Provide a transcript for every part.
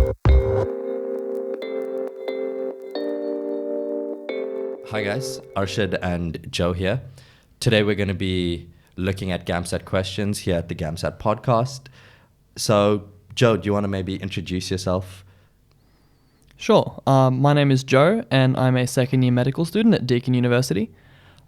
Hi guys, Arshad and Joe here. Today we're going to be looking at GAMSAT questions here at the GAMSAT podcast. So, Joe, do you want to maybe introduce yourself? Sure. My name is Joe, and I'm a second year medical student at Deakin University.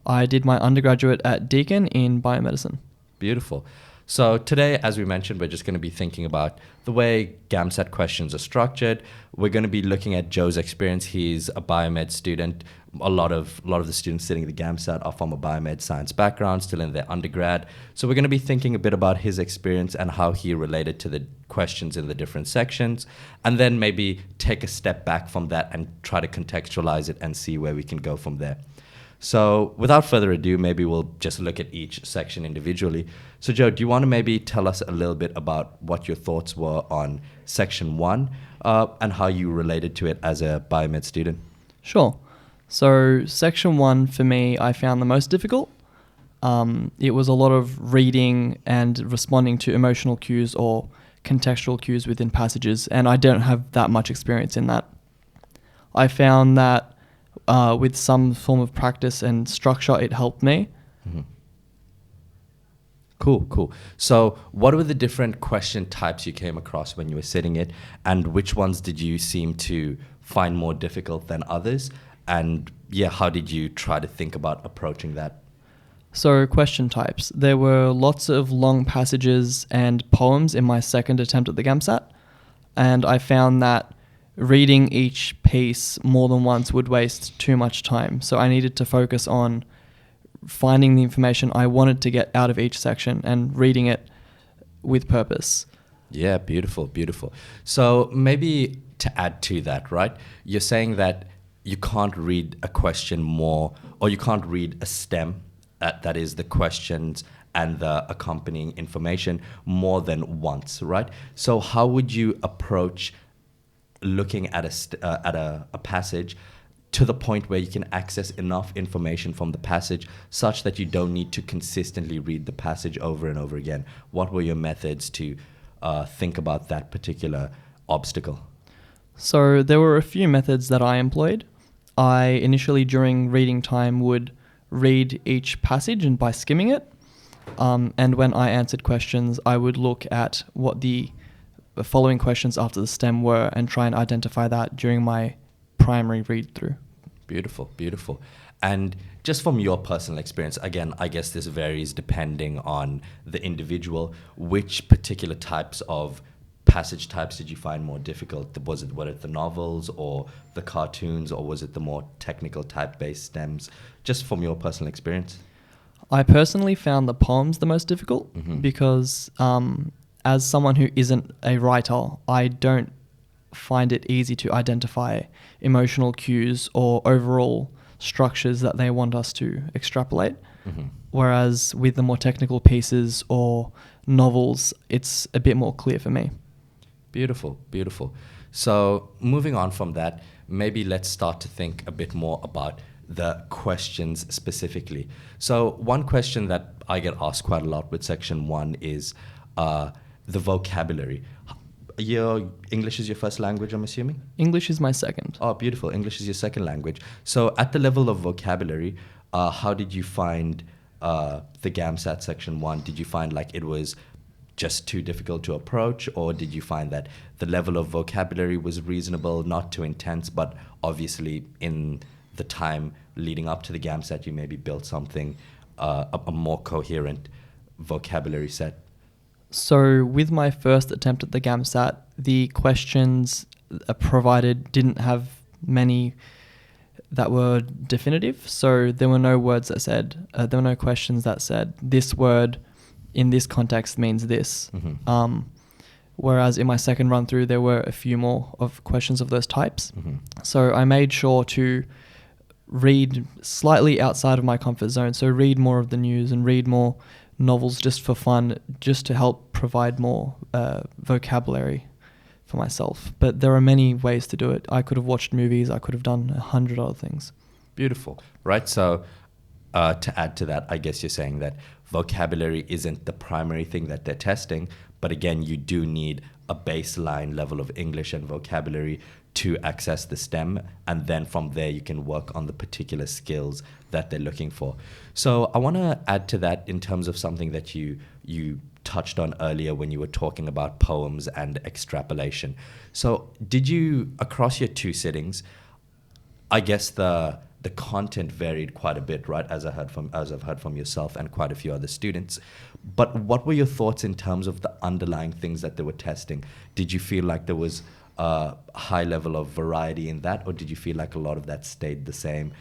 I did my undergraduate at Deakin in biomedicine. Beautiful. So today, as we mentioned, we're just going to be thinking about the way GAMSAT questions are structured. We're going to be looking at Joe's experience. He's a biomed student. A lot of the students sitting at the GAMSAT are from a biomed science background, still in their undergrad. So we're going to be thinking a bit about his experience and how he related to the questions in the different sections, and then maybe take a step back from that and try to contextualize it and see where we can go from there. So without further ado, maybe we'll just look at each section individually. So Joe, do you want to maybe tell us a little bit about what your thoughts were on section 1 and how you related to it as a biomed student? Sure. So section 1 for me, I found the most difficult. It was a lot of reading and responding to emotional cues or contextual cues within passages, and I don't have that much experience in that. I found that with some form of practice and structure, it helped me. Mm-hmm. Cool. So what were the different question types you came across when you were sitting it, and which ones did you seem to find more difficult than others? And how did you try to think about approaching that? So question types. There were lots of long passages and poems in my second attempt at the GAMSAT, and I found that reading each piece more than once would waste too much time. So I needed to focus on finding the information I wanted to get out of each section and reading it with purpose. Yeah, beautiful. So maybe to add to that, right? You're saying that you can't read a question more, or you can't read a stem, that is the questions and the accompanying information, more than once, right? So how would you approach looking at a passage to the point where you can access enough information from the passage such that you don't need to consistently read the passage over and over again? What were your methods to think about that particular obstacle? So there were a few methods that I employed. I initially, during reading time, would read each passage and by skimming it. And when I answered questions, I would look at what the following questions after the stem were and try and identify that during my primary read through. Beautiful. And just from your personal experience, again, I guess this varies depending on the individual. Which particular types of passage types did you find more difficult? Was it the novels or the cartoons, or was it the more technical type-based stems? Just from your personal experience. I personally found the poems the most difficult because as someone who isn't a writer, I don't find it easy to identify emotional cues or overall structures that they want us to extrapolate. Whereas with the more technical pieces or novels, it's a bit more clear for me. Beautiful. So moving on from that, maybe let's start to think a bit more about the questions specifically. So one question that I get asked quite a lot with section 1 is the vocabulary. Your English is your first language, I'm assuming? English is my second. Oh, beautiful. English is your second language. So at the level of vocabulary, how did you find the GAMSAT section 1? Did you find like it was just too difficult to approach, or did you find that the level of vocabulary was reasonable, not too intense, but obviously in the time leading up to the GAMSAT, you maybe built something, a more coherent vocabulary set? So with my first attempt at the GAMSAT, the questions provided didn't have many that were definitive. So there were no words that said, there were no questions that said, this word in this context means this. Whereas in my second run through, there were a few more of questions of those types. So I made sure to read slightly outside of my comfort zone. So read more of the news and read more novels just for fun, just to help provide more vocabulary for myself. But there are many ways to do it. I could have watched movies. I could have done 100 other things. Beautiful. Right. So To add to that, I guess you're saying that vocabulary isn't the primary thing that they're testing, but again, you do need a baseline level of English and vocabulary to access the STEM, and then from there you can work on the particular skills that they're looking for. So I want to add to that in terms of something that you touched on earlier when you were talking about poems and extrapolation. So did you, across your 2 sittings, I guess the content varied quite a bit, right? As I've heard from yourself and quite a few other students. But what were your thoughts in terms of the underlying things that they were testing? Did you feel like there was a high level of variety in that, or did you feel like a lot of that stayed the same?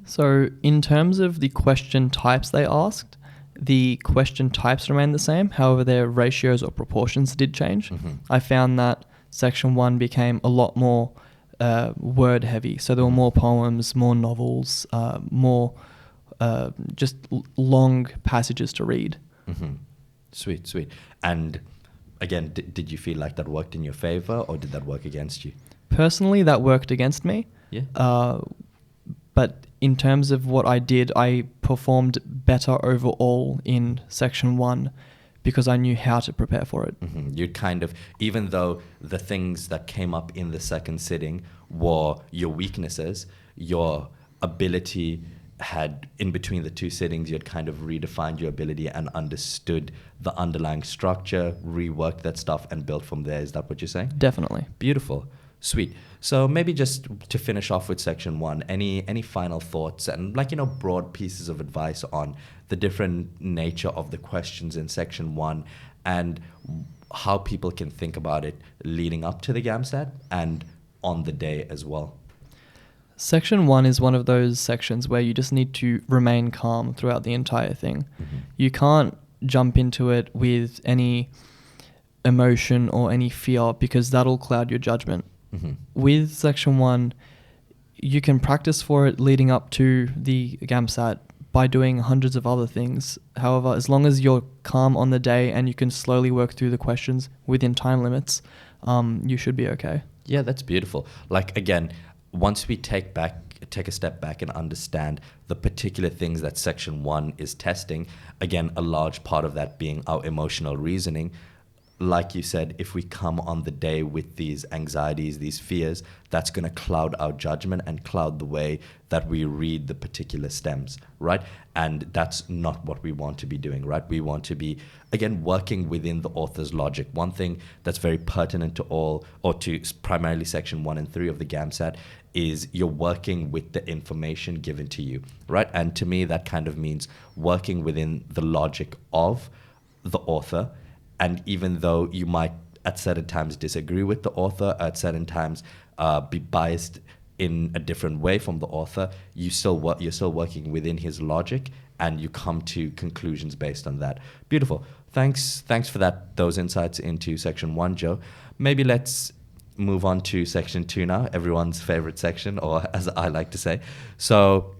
So in terms of the question types they asked, the question types remained the same. However, their ratios or proportions did change. I found that section 1 became a lot more word heavy. So there were more poems, more novels, more just long passages to read. Sweet. And again, did you feel like that worked in your favor, or did that work against you? Personally, that worked against me. Yeah. But in terms of what I did, I performed better overall in section 1 because I knew how to prepare for it. You kind of, even though the things that came up in the second sitting were your weaknesses, your ability had, in between the 2 sittings, you had kind of redefined your ability and understood the underlying structure, reworked that stuff, and built from there. Is that what you're saying? Definitely. Beautiful. Sweet. So maybe just to finish off with section 1, any final thoughts and broad pieces of advice on the different nature of the questions in section 1 and how people can think about it leading up to the GAMSAT and on the day as well. Section 1 is one of those sections where you just need to remain calm throughout the entire thing. You can't jump into it with any emotion or any fear because that'll cloud your judgment. With section 1, you can practice for it leading up to the GAMSAT by doing hundreds of other things. However, as long as you're calm on the day and you can slowly work through the questions within time limits, you should be okay. Yeah, that's beautiful. Like, again, once we take a step back and understand the particular things that section 1 is testing, again, a large part of that being our emotional reasoning. Like you said, if we come on the day with these anxieties, these fears, that's going to cloud our judgment and cloud the way that we read the particular stems, right? And that's not what we want to be doing, right? We want to be, again, working within the author's logic. One thing that's very pertinent to all, or to primarily section 1 and 3 of the GAMSAT, is you're working with the information given to you, right? And to me, that kind of means working within the logic of the author. And even though you might at certain times disagree with the author, at certain times be biased in a different way from the author, you're still working within his logic, and you come to conclusions based on that. Beautiful. Thanks for those insights into section 1, Joe. Maybe let's move on to section 2 now, everyone's favorite section, or as I like to say. So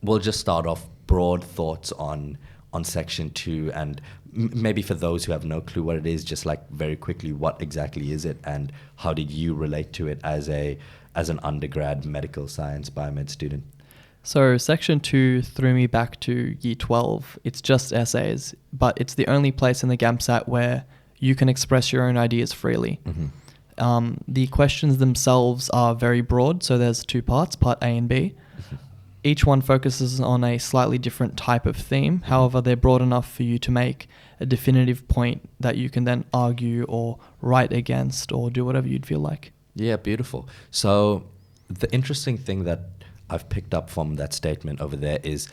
we'll just start off broad thoughts on section 2, and maybe for those who have no clue what it is, just like very quickly, what exactly is it and how did you relate to it as an undergrad medical science biomed student? So section 2 threw me back to year 12. It's just essays, but it's the only place in the GAMSAT where you can express your own ideas freely. The questions themselves are very broad, so there's 2 parts, part A and B. Each one focuses on a slightly different type of theme. However, they're broad enough for you to make a definitive point that you can then argue or write against or do whatever you'd feel like. Yeah, beautiful. So the interesting thing that I've picked up from that statement over there is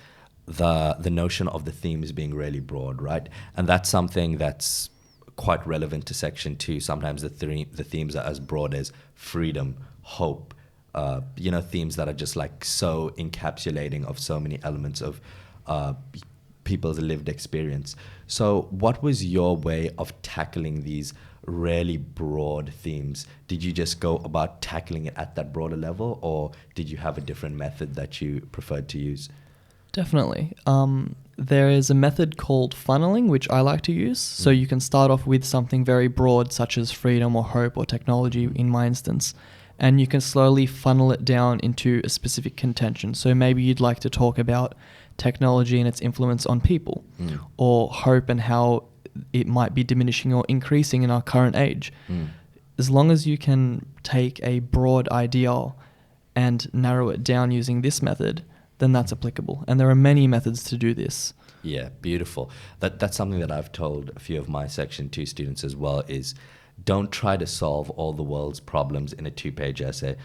the notion of the themes being really broad, right? And that's something that's quite relevant to section 2. Sometimes the themes are as broad as freedom, hope, themes that are just like so encapsulating of so many elements of people's lived experience. So what was your way of tackling these really broad themes? Did you just go about tackling it at that broader level, or did you have a different method that you preferred to use? Definitely. There is a method called funneling, which I like to use. So you can start off with something very broad, such as freedom or hope or technology, in my instance. and you can slowly funnel it down into a specific contention. So maybe you'd like to talk about technology and its influence on people, or hope and how it might be diminishing or increasing in our current age. As long as you can take a broad idea and narrow it down using this method, then that's applicable. And there are many methods to do this. Yeah, beautiful. That's something that I've told a few of my Section 2 students as well, is don't try to solve all the world's problems in a 2-page essay.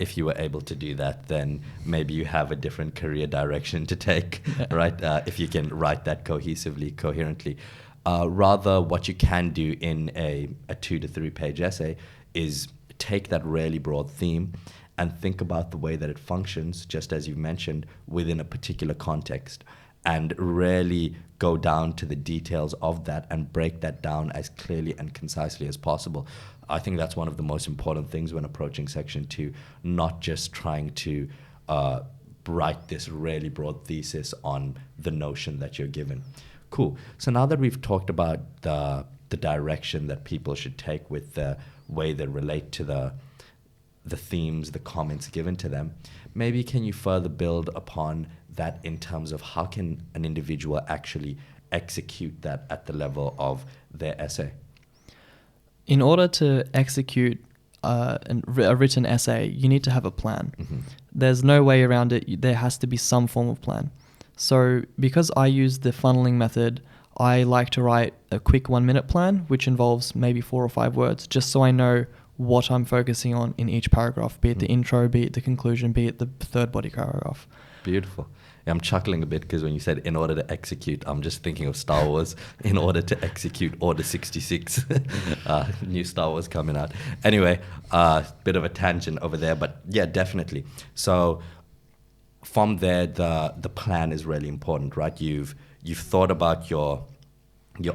If you were able to do that, then maybe you have a different career direction to take, right? If you can write that cohesively, coherently. Rather, what you can do in a 2 to 3-page essay is take that really broad theme and think about the way that it functions, just as you mentioned, within a particular context, and really go down to the details of that and break that down as clearly and concisely as possible. I think that's one of the most important things when approaching Section 2, not just trying to write this really broad thesis on the notion that you're given. Cool. So now that we've talked about the direction that people should take with the way they relate to the themes, the comments given to them, maybe can you further build upon that in terms of how can an individual actually execute that at the level of their essay? In order to execute a written essay, you need to have a plan. There's no way around it. There has to be some form of plan. So because I use the funneling method, I like to write a quick 1-minute plan, which involves maybe 4 or 5 words, just so I know what I'm focusing on in each paragraph, be it the intro, be it the conclusion, be it the third body paragraph. Beautiful. Yeah, I'm chuckling a bit because when you said in order to execute, I'm just thinking of Star Wars. In order to execute Order 66. New Star Wars coming out. Anyway, bit of a tangent over there, but yeah, definitely. So from there, the plan is really important, right? You've thought about your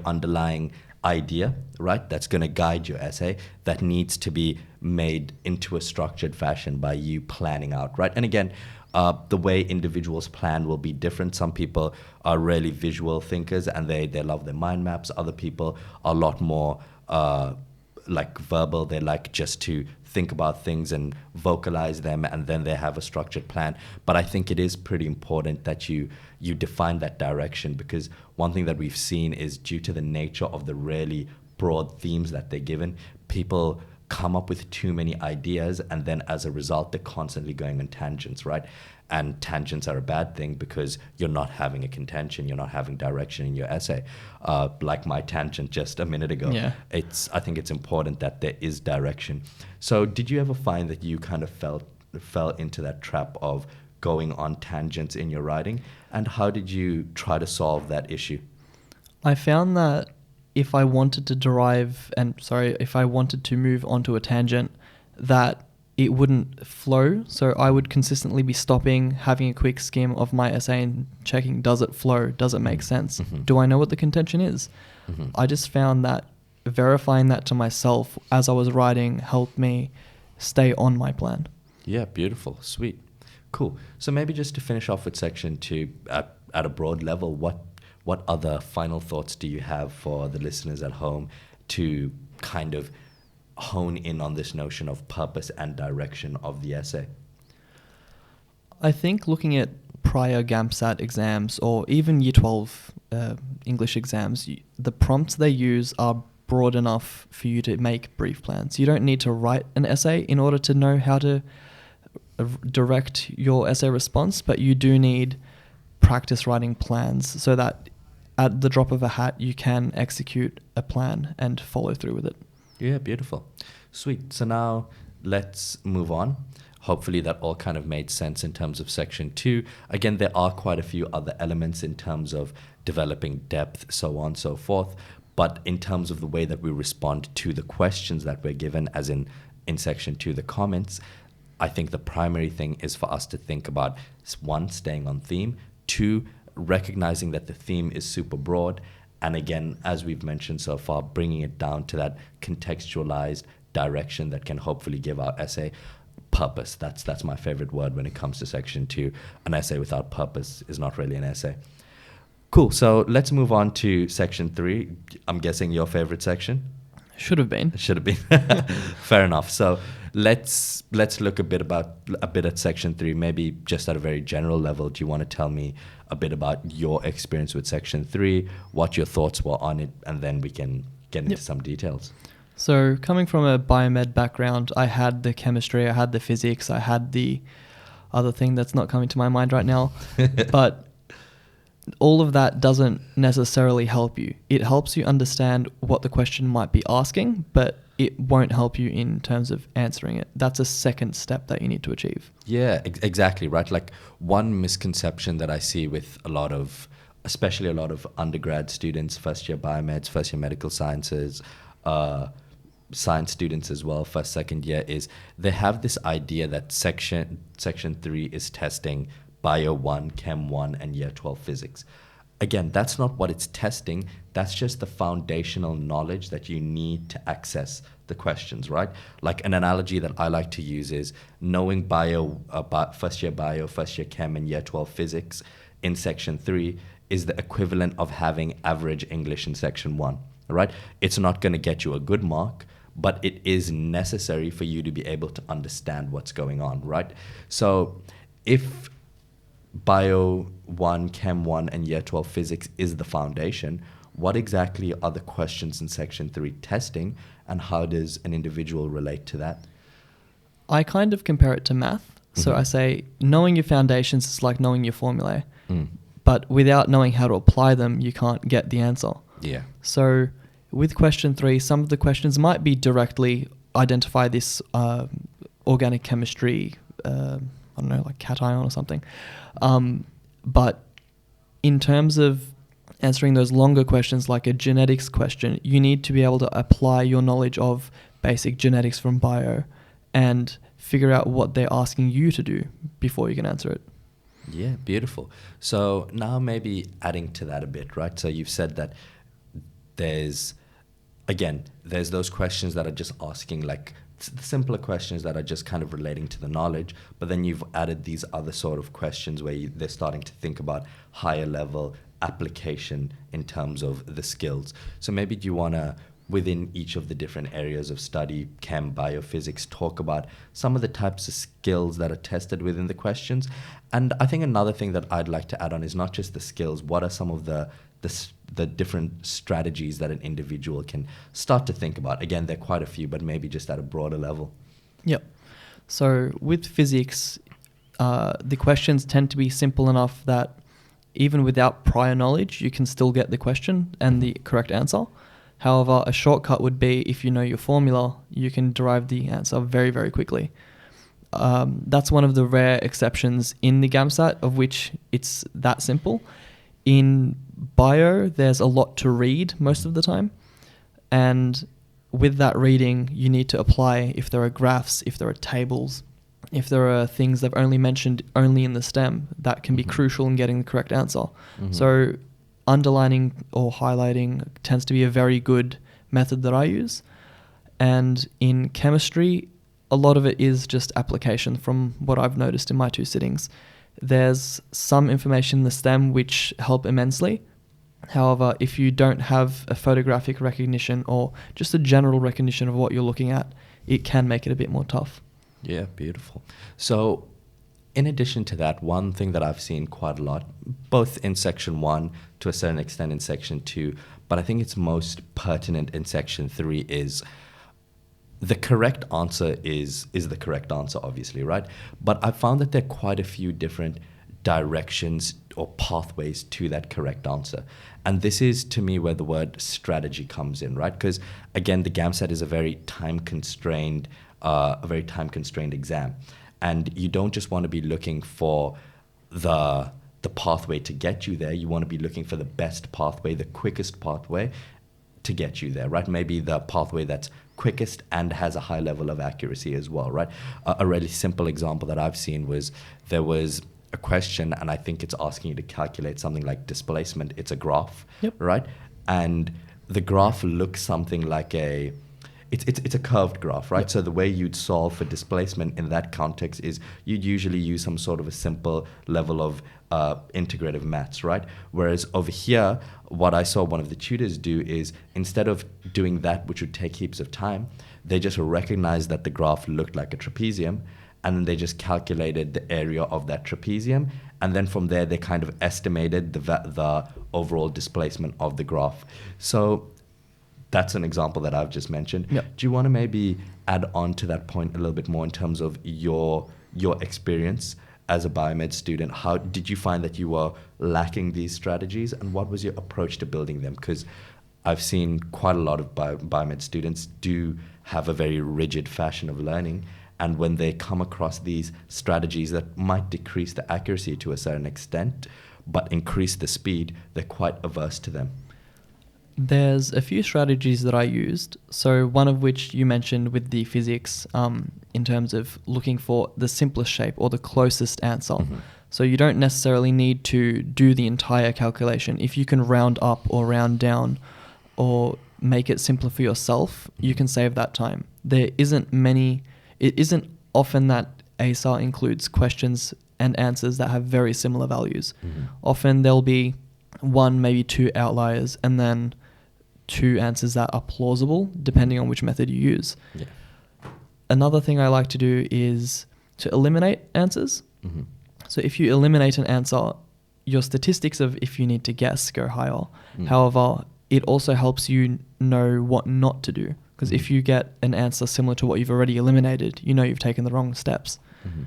underlying idea, right? That's going to guide your essay, that needs to be made into a structured fashion by you planning out, right? And again, the way individuals plan will be different. Some people are really visual thinkers and they love their mind maps. Other people are a lot more like verbal. They like just to think about things and vocalize them, and then they have a structured plan. But I think it is pretty important that you define that direction, because one thing that we've seen is, due to the nature of the really broad themes that they're given, people come up with too many ideas, and then as a result they're constantly going on tangents, right? And tangents are a bad thing because you're not having a contention, you're not having direction in your essay. Like my tangent just a minute ago. Yeah. I think it's important that there is direction. So did you ever find that you kind of fell into that trap of going on tangents in your writing? And how did you try to solve that issue? I found that if I wanted to move onto a tangent, that it wouldn't flow. So I would consistently be stopping, having a quick skim of my essay and checking, does it flow? Does it make sense? Do I know what the contention is? I just found that verifying that to myself as I was writing helped me stay on my plan. Yeah, beautiful. Sweet. Cool. So maybe just to finish off with Section 2, at a broad level, what other final thoughts do you have for the listeners at home to kind of hone in on this notion of purpose and direction of the essay? I think looking at prior GAMSAT exams, or even Year 12 English exams, the prompts they use are broad enough for you to make brief plans. You don't need to write an essay in order to know how to direct your essay response, but you do need practice writing plans so that at the drop of a hat you can execute a plan and follow through with it. Yeah, beautiful. Sweet. So now let's move on. Hopefully that all kind of made sense in terms of Section 2. Again, there are quite a few other elements in terms of developing depth, so on and so forth. But in terms of the way that we respond to the questions that we're given, as in Section 2, the comments, I think the primary thing is for us to think about, 1, staying on theme, 2, recognizing that the theme is super broad, and again, as we've mentioned so far, bringing it down to that contextualized direction that can hopefully give our essay purpose. That's my favorite word when it comes to Section 2. An essay without purpose is not really an essay. Cool. So let's move on to Section 3. I'm guessing your favorite section? Should have been. It should have been. Fair enough. So let's look a bit at section 3, maybe just at a very general level. Do you want to tell me a bit about your experience with section 3, what your thoughts were on it, and then we can get into some details. So coming from a biomed background, I had the chemistry, I had the physics, I had the other thing that's not coming to my mind right now. But all of that doesn't necessarily help you. It helps you understand what the question might be asking, but it won't help you in terms of answering it. That's a second step that you need to achieve. Yeah, exactly, right? Like one misconception that I see with especially a lot of undergrad students, first year biomeds, first year medical sciences, science students as well, first, second year, is they have this idea that section 3 is testing Bio 1, Chem 1, and Year 12 physics. Again, that's not what it's testing. That's just the foundational knowledge that you need to access the questions, right? Like an analogy that I like to use is knowing first year bio, first year chem, and Year 12 physics in section 3 is the equivalent of having average English in section 1, right? It's not going to get you a good mark, but it is necessary for you to be able to understand what's going on, right? So if Bio 1, Chem 1, and Year 12 physics is the foundation, what exactly are the questions in section 3 testing, and how does an individual relate to that? I kind of compare it to math. So I say knowing your foundations is like knowing your formulae, but without knowing how to apply them, you can't get the answer. Yeah. So with question 3, some of the questions might be directly identify this organic chemistry, I don't know, like cation or something. But in terms of answering those longer questions, like a genetics question, you need to be able to apply your knowledge of basic genetics from bio and figure out what they're asking you to do before you can answer it. Yeah, beautiful. So now maybe adding to that a bit, right? So you've said that there's those questions that are just asking like simpler questions that are just kind of relating to the knowledge, but then you've added these other sort of questions where they're starting to think about higher level application in terms of the skills. So maybe do you want to, within each of the different areas of study, chem, biophysics, talk about some of the types of skills that are tested within the questions? And I think another thing that I'd like to add on is not just the skills. What are some of the different strategies that an individual can start to think about? Again, there are quite a few, but maybe just at a broader level. Yep. So with physics, the questions tend to be simple enough that even without prior knowledge, you can still get the question and the correct answer. However, a shortcut would be if you know your formula, you can derive the answer very, very quickly. That's one of the rare exceptions in the GAMSAT of which it's that simple. In bio, there's a lot to read most of the time. And with that reading, you need to apply if there are graphs, if there are tables, if there are things they've only mentioned only in the STEM, that can be crucial in getting the correct answer. So underlining or highlighting tends to be a very good method that I use. And in chemistry, a lot of it is just application from what I've noticed in my 2 sittings. There's some information in the STEM which help immensely. However, if you don't have a photographic recognition or just a general recognition of what you're looking at, it can make it a bit more tough. Yeah, beautiful. So in addition to that, one thing that I've seen quite a lot, both in section 1 to a certain extent in section 2, but I think it's most pertinent in section 3 is the correct answer is the correct answer, obviously, right? But I found that there are quite a few different directions or pathways to that correct answer. And this is, to me, where the word strategy comes in, right? Because, again, the GAMSAT is a very time-constrained exam. And you don't just want to be looking for the pathway to get you there. You want to be looking for the best pathway, the quickest pathway to get you there, right? Maybe the pathway that's quickest and has a high level of accuracy as well, right? A really simple example that I've seen was there was a question, and I think it's asking you to calculate something like displacement. It's a graph, right? And the graph looks something like it's a curved graph, right? So the way you'd solve for displacement in that context is you'd usually use some sort of a simple level of integrative maths, right? Whereas over here, what I saw one of the tutors do is instead of doing that, which would take heaps of time, they just recognized that the graph looked like a trapezium, and then they just calculated the area of that trapezium, and then from there they kind of estimated the overall displacement of the graph. So that's an example that I've just mentioned. Yep. Do you want to maybe add on to that point a little bit more in terms of your experience as a biomed student? How did you find that you were lacking these strategies, and what was your approach to building them? Because I've seen quite a lot of biomed students do have a very rigid fashion of learning, and when they come across these strategies that might decrease the accuracy to a certain extent but increase the speed, they're quite averse to them. There's a few strategies that I used. So one of which you mentioned with the physics, in terms of looking for the simplest shape or the closest answer. Mm-hmm. So you don't necessarily need to do the entire calculation. If you can round up or round down or make it simpler for yourself, you can save that time. It isn't often that ASAR includes questions and answers that have very similar values. Mm-hmm. Often there'll be one, maybe two outliers, and then two answers that are plausible depending on which method you use. Yeah. Another thing I like to do is to eliminate answers. Mm-hmm. So if you eliminate an answer, your statistics of if you need to guess go higher. Mm. However, it also helps you know what not to do. Because Mm-hmm. if you get an answer similar to what you've already eliminated, you know you've taken the wrong steps. Mm-hmm.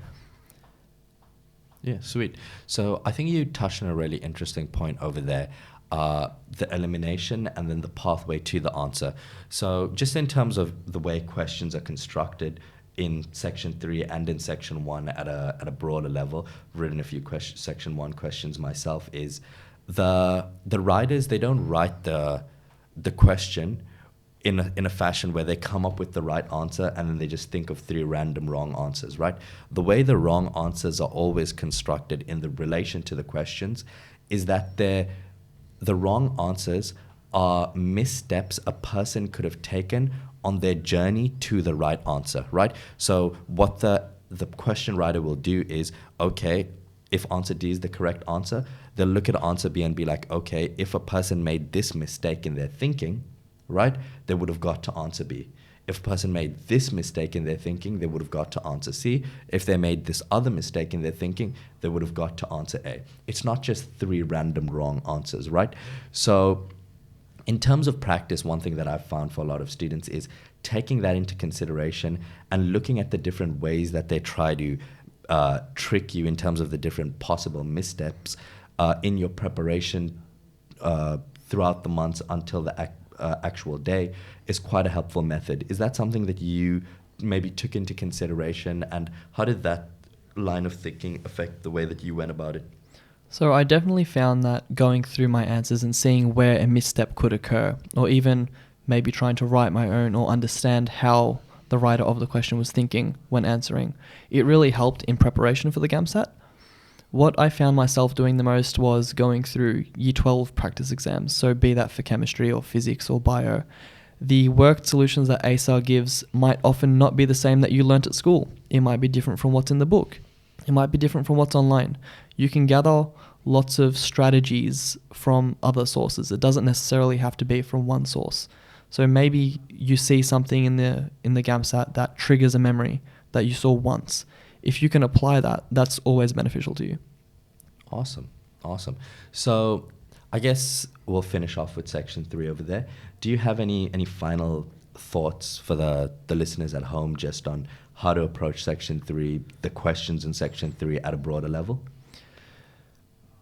Yeah, sweet. So I think you touched on a really interesting point over there, the elimination and then the pathway to the answer. So just in terms of the way questions are constructed in Section 3 and in Section 1 at a broader level, I've written a few Section 1 questions myself, is the writers, they don't write the question in a fashion where they come up with the right answer and then they just think of 3 random wrong answers, right? The way the wrong answers are always constructed in the relation to the questions is that the wrong answers are missteps a person could have taken on their journey to the right answer, right? So what the question writer will do is, okay, if answer D is the correct answer, they'll look at answer B and be like, okay, if a person made this mistake in their thinking, right, they would have got to answer B. If a person made this mistake in their thinking, they would have got to answer C. If they made this other mistake in their thinking, they would have got to answer A. It's not just 3 random wrong answers, right? So in terms of practice, one thing that I've found for a lot of students is taking that into consideration and looking at the different ways that they try to trick you in terms of the different possible missteps in your preparation throughout the months until the actual day is quite a helpful method. Is that something that you maybe took into consideration, and how did that line of thinking affect the way that you went about it? So I definitely found that going through my answers and seeing where a misstep could occur, or even maybe trying to write my own or understand how the writer of the question was thinking when answering, it really helped in preparation for the GAMSAT. What I found myself doing the most was going through Year 12 practice exams, so be that for chemistry or physics or bio. The worked solutions that ASAR gives might often not be the same that you learnt at school. It might be different from what's in the book. It might be different from what's online. You can gather lots of strategies from other sources. It doesn't necessarily have to be from one source. So maybe you see something in the GAMSAT that triggers a memory that you saw once. If you can apply that, that's always beneficial to you. Awesome. So I guess we'll finish off with Section 3 over there. Do you have any final thoughts for the listeners at home just on how to approach Section 3, the questions in Section 3 at a broader level?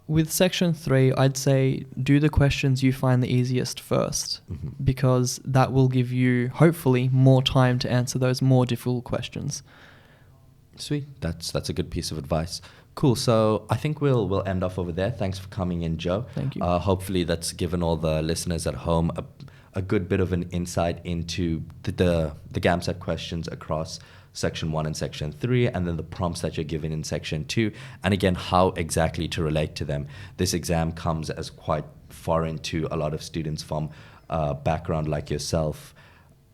With Section 3, I'd say do the questions you find the easiest first, because that will give you, hopefully, more time to answer those more difficult questions. Sweet. That's a good piece of advice. Cool. So I think we'll end off over there. Thanks for coming in, Joe. Thank you. Hopefully that's given all the listeners at home a good bit of an insight into the GAMSAT questions across Section 1 and Section 3, and then the prompts that you're given in Section 2, and again, how exactly to relate to them. This exam comes as quite foreign to a lot of students from a background like yourself,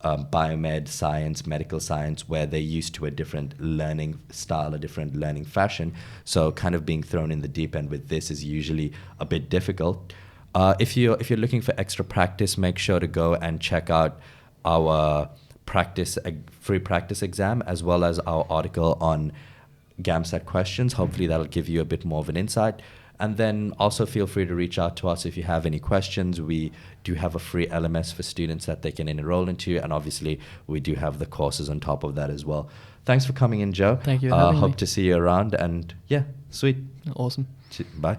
biomed, science, medical science, where they're used to a different learning style, a different learning fashion. So kind of being thrown in the deep end with this is usually a bit difficult. If you're looking for extra practice, make sure to go and check out our free practice exam, as well as our article on GAMSAT questions. Hopefully that'll give you a bit more of an insight. And then also feel free to reach out to us if you have any questions. We do have a free LMS for students that they can enroll into. And obviously, we do have the courses on top of that as well. Thanks for coming in, Joe. Thank you for having hope me. to see you around. And yeah, sweet. Awesome. Bye.